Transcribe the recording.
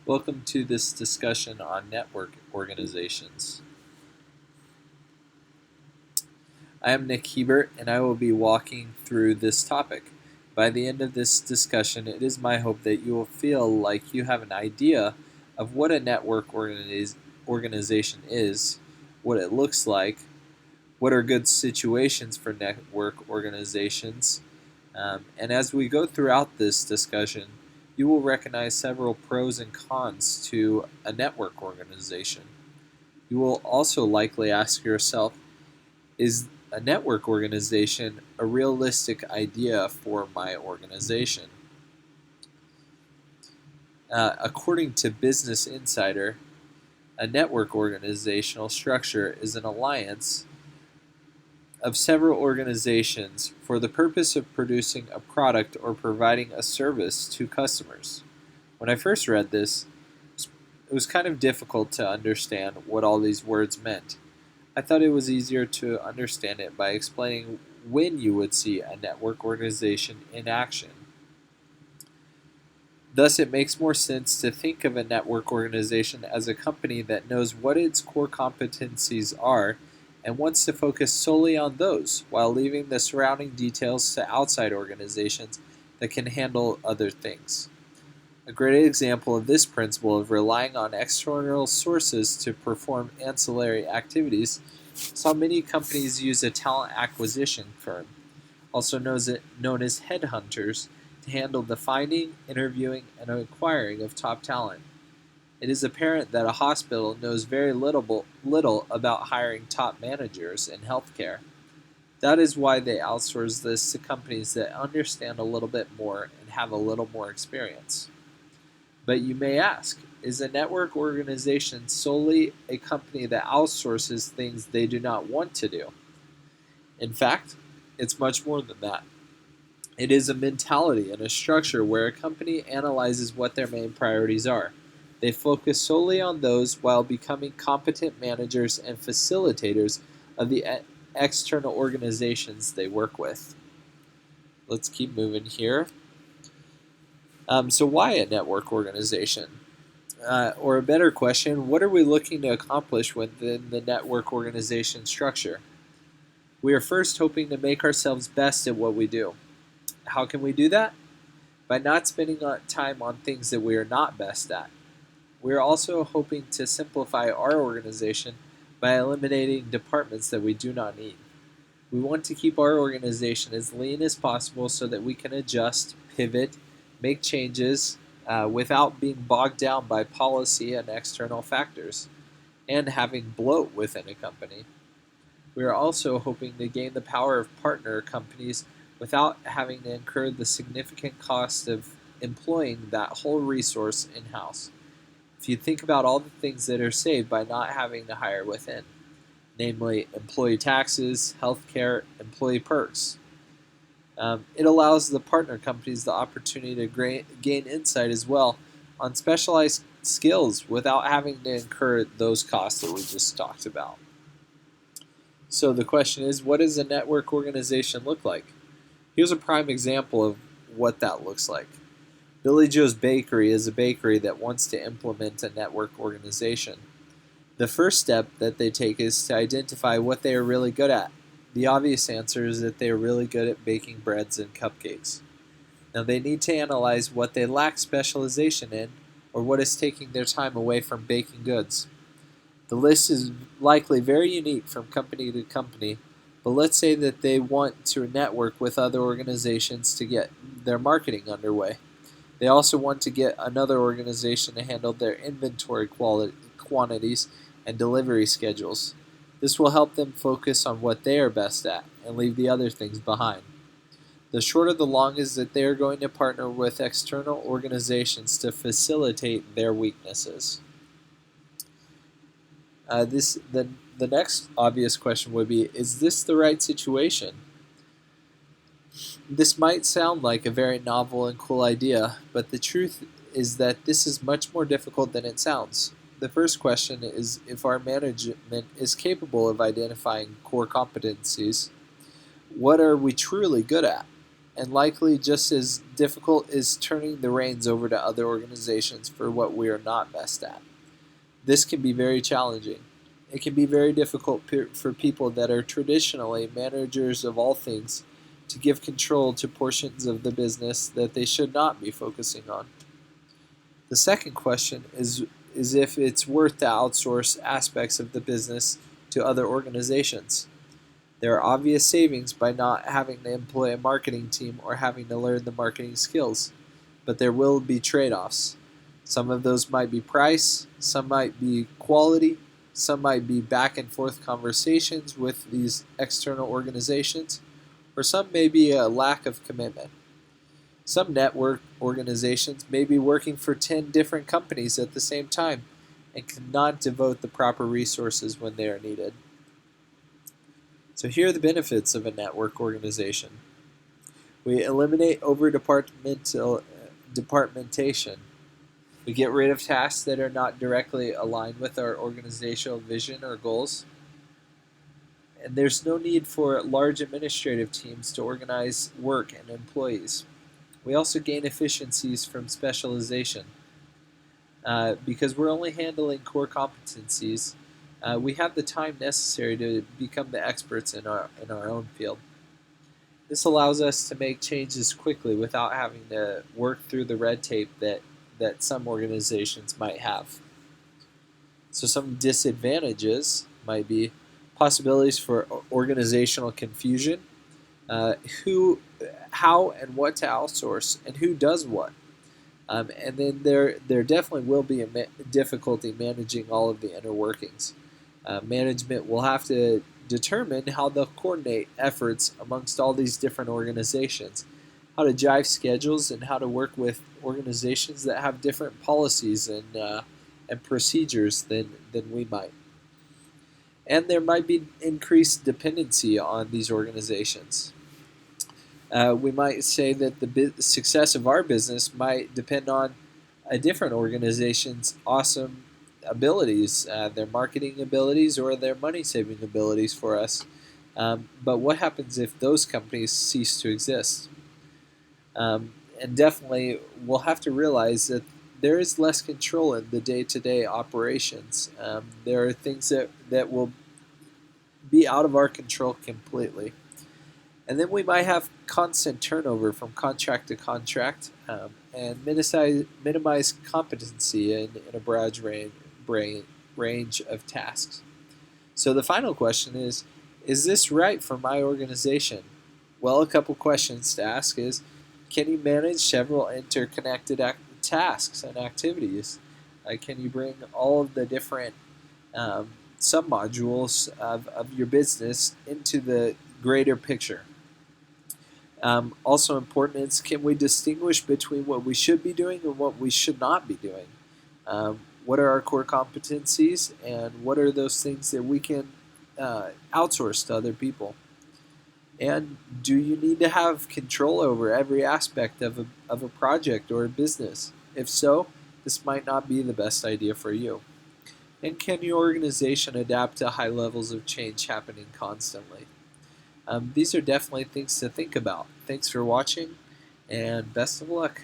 Welcome to this discussion on network organizations. I am Nick Hebert, and I will be walking through this topic. By the end of this discussion, it is my hope that you will feel like you have an idea of what a network organization is, what it looks like, what are good situations for network organizations, and as we go throughout this discussion, you will recognize several pros and cons to a network organization. You will also likely ask yourself, is a network organization a realistic idea for my organization? According to Business Insider, a network organizational structure is an alliance of several organizations for the purpose of producing a product or providing a service to customers. When I first read this, it was kind of difficult to understand what all these words meant. I thought it was easier to understand it by explaining when you would see a network organization in action. Thus, it makes more sense to think of a network organization as a company that knows what its core competencies are and wants to focus solely on those while leaving the surrounding details to outside organizations that can handle other things. A great example of this principle of relying on external sources to perform ancillary activities saw many companies use a talent acquisition firm, also known as headhunters, to handle the finding, interviewing, and acquiring of top talent. It is apparent that a hospital knows very little about hiring top managers in healthcare. That is why they outsource this to companies that understand a little bit more and have a little more experience. But you may ask, is a network organization solely a company that outsources things they do not want to do? In fact, it's much more than that. It is a mentality and a structure where a company analyzes what their main priorities are. They focus solely on those while becoming competent managers and facilitators of the external organizations they work with. Let's keep moving here. So why a network organization? Or a better question, what are we looking to accomplish within the network organization structure? We are first hoping to make ourselves best at what we do. How can we do that? By not spending time on things that we are not best at. We are also hoping to simplify our organization by eliminating departments that we do not need. We want to keep our organization as lean as possible so that we can adjust, pivot, make changes without being bogged down by policy and external factors, and having bloat within a company. We are also hoping to gain the power of partner companies without having to incur the significant cost of employing that whole resource in-house. If you think about all the things that are saved by not having to hire within, namely employee taxes, healthcare, employee perks, it allows the partner companies the opportunity to gain insight as well on specialized skills without having to incur those costs that we just talked about. So the question is, what does a network organization look like? Here's a prime example of what that looks like. Billy Joe's Bakery is a bakery that wants to implement a network organization. The first step that they take is to identify what they are really good at. The obvious answer is that they are really good at baking breads and cupcakes. Now they need to analyze what they lack specialization in or what is taking their time away from baking goods. The list is likely very unique from company to company, but let's say that they want to network with other organizations to get their marketing underway. They also want to get another organization to handle their inventory quantities and delivery schedules. This will help them focus on what they are best at and leave the other things behind. The short of the long is that they are going to partner with external organizations to facilitate their weaknesses. The next obvious question would be, is this the right situation? This might sound like a very novel and cool idea, but the truth is that this is much more difficult than it sounds. The first question is if our management is capable of identifying core competencies. What are we truly good at? and likely just as difficult is turning the reins over to other organizations for what we are not best at. This can be very challenging. It can be very difficult for people that are traditionally managers of all things to give control to portions of the business that they should not be focusing on. The second question is if it's worth to outsource aspects of the business to other organizations. There are obvious savings by not having to employ a marketing team or having to learn the marketing skills, but there will be trade-offs. Some of those might be price, some might be quality, some might be back and forth conversations with these external organizations, or some may be a lack of commitment. Some network organizations may be working for 10 different companies at the same time and cannot devote the proper resources when they are needed. So here are the benefits of a network organization. We eliminate departmentation. We get rid of tasks that are not directly aligned with our organizational vision or goals. And there's no need for large administrative teams to organize work and employees. We also gain efficiencies from specialization. Because we're only handling core competencies, we have the time necessary to become the experts in our own field. This allows us to make changes quickly without having to work through the red tape that some organizations might have. So some disadvantages might be possibilities for organizational confusion, how and what to outsource, and who does what. And then there definitely will be a difficulty managing all of the inner workings. Management will have to determine how they'll coordinate efforts amongst all these different organizations, how to jive schedules, and how to work with organizations that have different policies and procedures than we might. And there might be increased dependency on these organizations. We might say that the success of our business might depend on a different organization's awesome abilities, their marketing abilities or their money-saving abilities for us. But what happens if those companies cease to exist? And definitely, we'll have to realize that there is less control in the day-to-day operations. There are things that will be out of our control completely. And then we might have constant turnover from contract to contract and minimize competency in a broad range of tasks. So the final question is this right for my organization? Well, a couple questions to ask is, can you manage several interconnected tasks and activities? Can you bring all of the different submodules of your business into the greater picture? Also important is, can we distinguish between what we should be doing and what we should not be doing? What are our core competencies, and what are those things that we can outsource to other people? And do you need to have control over every aspect of a project or a business? If so, this might not be the best idea for you. And can your organization adapt to high levels of change happening constantly? These are definitely things to think about. Thanks for watching, and best of luck.